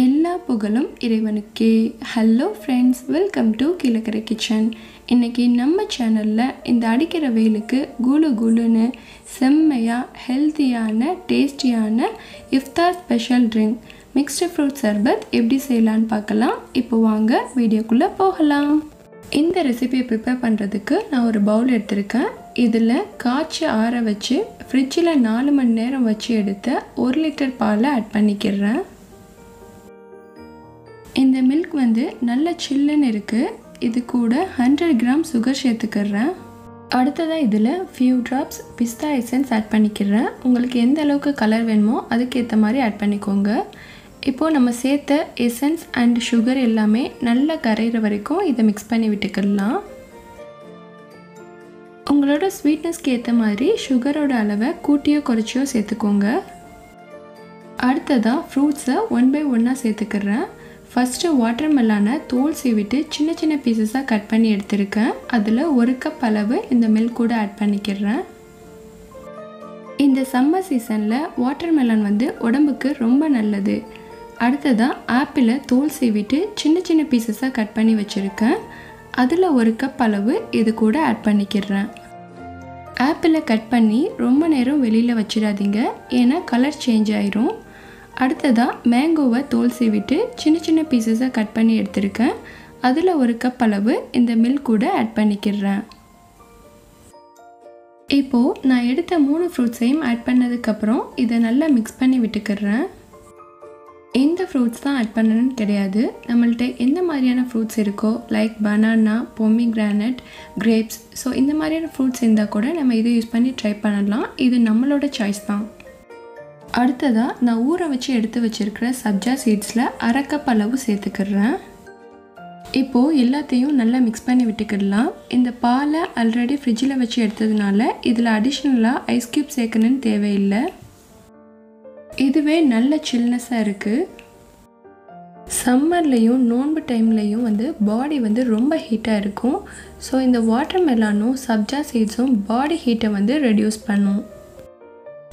எல்லா புகழும் இறைவனுக்கே. Hello friends, welcome to Kilakarai kitchen. இன்றைக்கி நம்ம சேனலில் இந்த அடிக்கிற வெயிலுக்கு குளு குளுன்னு செம்மையாக ஹெல்த்தியான டேஸ்டியான இஃப்தார் ஸ்பெஷல் ட்ரிங்க் மிக்ஸ்டு ஃப்ரூட் சர்பத் எப்படி செய்யலான்னு பார்க்கலாம். இப்போ வாங்க வீடியோக்குள்ளே போகலாம். இந்த ரெசிபியை ப்ரிப்பேர் பண்ணுறதுக்கு நான் ஒரு பவுல் எடுத்திருக்கேன். இதில் காய்ச்சி ஆற வச்சு ஃப்ரிட்ஜில் 4 மணி நேரம் வச்சு எடுத்த 1 லிட்டர் பாலை ஆட் பண்ணிக்கிறேன். இந்த மில்க் நல்ல சில்லுன்னு இருக்குது. இது கூட 100 கிராம் சுகர் சேர்த்துக்கிறேன். அடுத்ததாக இதில் ஃபியூ ட்ராப்ஸ் பிஸ்தா எசன்ஸ் ஆட் பண்ணிக்கிறேன். உங்களுக்கு எந்த அளவுக்கு கலர் வேணுமோ அதுக்கேற்ற மாதிரி ஆட் பண்ணிக்கோங்க. இப்போது நம்ம சேர்த்த எசன்ஸ் அண்ட் சுகர் எல்லாமே நல்லா கரையிற வரைக்கும் இதை மிக்ஸ் பண்ணி விட்டுக்கிடலாம். உங்களோட ஸ்வீட்னஸ்க்கு ஏற்ற மாதிரி சுகரோட அளவை கூட்டியோ குறைச்சியோ சேர்த்துக்கோங்க. அடுத்ததாக ஃப்ரூட்ஸை 1 by 1 சேர்த்துக்கிறேன். ஃபஸ்ட்டு வாட்டர் மெலானை தோல் சீவிட்டு சின்ன சின்ன பீசஸாக கட் பண்ணி எடுத்துருக்கேன். அதில் 1 கப் அளவு இந்த மில்க் கூட ஆட் பண்ணிக்கிறேன். இந்த சம்மர் சீசனில் வாட்டர் மெலான் உடம்புக்கு ரொம்ப நல்லது. அடுத்ததாக ஆப்பிளை தோல் சீவிட்டு சின்ன சின்ன பீசஸாக கட் பண்ணி வச்சுருக்கேன். அதில் 1 கப் அளவு இது கூட ஆட் பண்ணிக்கிறேன். ஆப்பிளை கட் பண்ணி ரொம்ப நேரம் வெளியில் வச்சிடாதீங்க, ஏன்னா கலர் சேஞ்ச் ஆயிரும். அடுத்ததாக மேங்கோவை தோல் சீவிட்டு சின்ன சின்ன பீசஸாக கட் பண்ணி எடுத்துருக்கேன். அதில் 1 கப் அளவு இந்த மில்க் கூட ஆட் பண்ணிக்கிறேன். இப்போது நான் எடுத்த 3 ஃப்ரூட்ஸையும் ஆட் பண்ணதுக்கப்புறம் இதை நல்லா மிக்ஸ் பண்ணி விட்டுக்கிறேன். எந்த ஃப்ரூட்ஸ் தான் ஆட் பண்ணணும்னு கிடையாது. நம்மள்ட்ட எந்த மாதிரியான ஃப்ரூட்ஸ் இருக்கோ, like banana, pomegranate, grapes, so இந்த மாதிரியான ஃப்ரூட்ஸ் இருந்தால் கூட நம்ம இதை யூஸ் பண்ணி ட்ரை பண்ணலாம். இது நம்மளோட சாய்ஸ் தான். அடுத்ததாக நான் ஊற வச்சு எடுத்து வச்சுருக்கிற சப்ஜா சீட்ஸில் 1/2 கப் அளவு சேர்த்துக்கிறேன். இப்போது எல்லாத்தையும் நல்லா மிக்ஸ் பண்ணி விட்டுக்கிடலாம். இந்த பாலை ஆல்ரெடி ஃப்ரிட்ஜில் வச்சு எடுத்ததுனால இதில் அடிஷ்னலாக ஐஸ் க்யூப் சேர்க்கணுன்னு தேவையில்லை. இதுவே நல்ல சில்னஸாக இருக்குது. சம்மர்லேயும் நோன்பு டைம்லேயும் பாடி ரொம்ப ஹீட்டாக இருக்கும். ஸோ இந்த வாட்டர் மெலானும் சப்ஜா சீட்ஸும் பாடி ஹீட்டை ரெடியூஸ் பண்ணும்.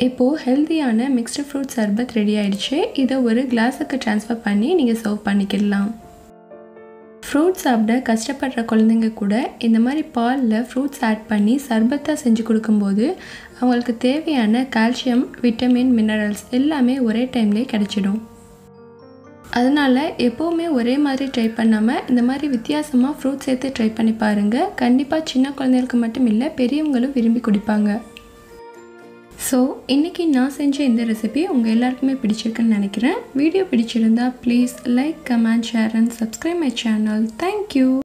இப்போது ஹெல்த்தியான மிக்ஸ்டு ஃப்ரூட் சர்பத் ரெடி ஆகிடுச்சு. இதை ஒரு கிளாஸுக்கு ட்ரான்ஸ்ஃபர் பண்ணி நீங்கள் சர்வ் பண்ணிக்கிடலாம். ஃப்ரூட்ஸ் சாப்பிட கஷ்டப்படுற குழந்தைங்க கூட இந்த மாதிரி பாலில் ஃப்ரூட்ஸ் ஆட் பண்ணி சர்பத்தாக செஞ்சு கொடுக்கும்போது அவங்களுக்கு தேவையான கால்சியம், விட்டமின், மினரல்ஸ் எல்லாமே ஒரே டைம்லேயே கிடச்சிடும். அதனால் எப்போவுமே ஒரே மாதிரி ட்ரை பண்ணாமல் இந்த மாதிரி வித்தியாசமாக ஃப்ரூட்ஸ் சேர்த்து ட்ரை பண்ணி பாருங்கள். கண்டிப்பாக சின்ன குழந்தைகளுக்கு மட்டும் இல்லை, பெரியவங்களும் விரும்பி குடிப்பாங்க. ஸோ இன்றைக்கி நான் செஞ்ச இந்த ரெசிபி உங்கள் எல்லாருக்குமே பிடிச்சிருக்குன்னு நினைக்கிறேன். வீடியோ பிடிச்சிருந்தா please like, comment, share and subscribe my channel. Thank you.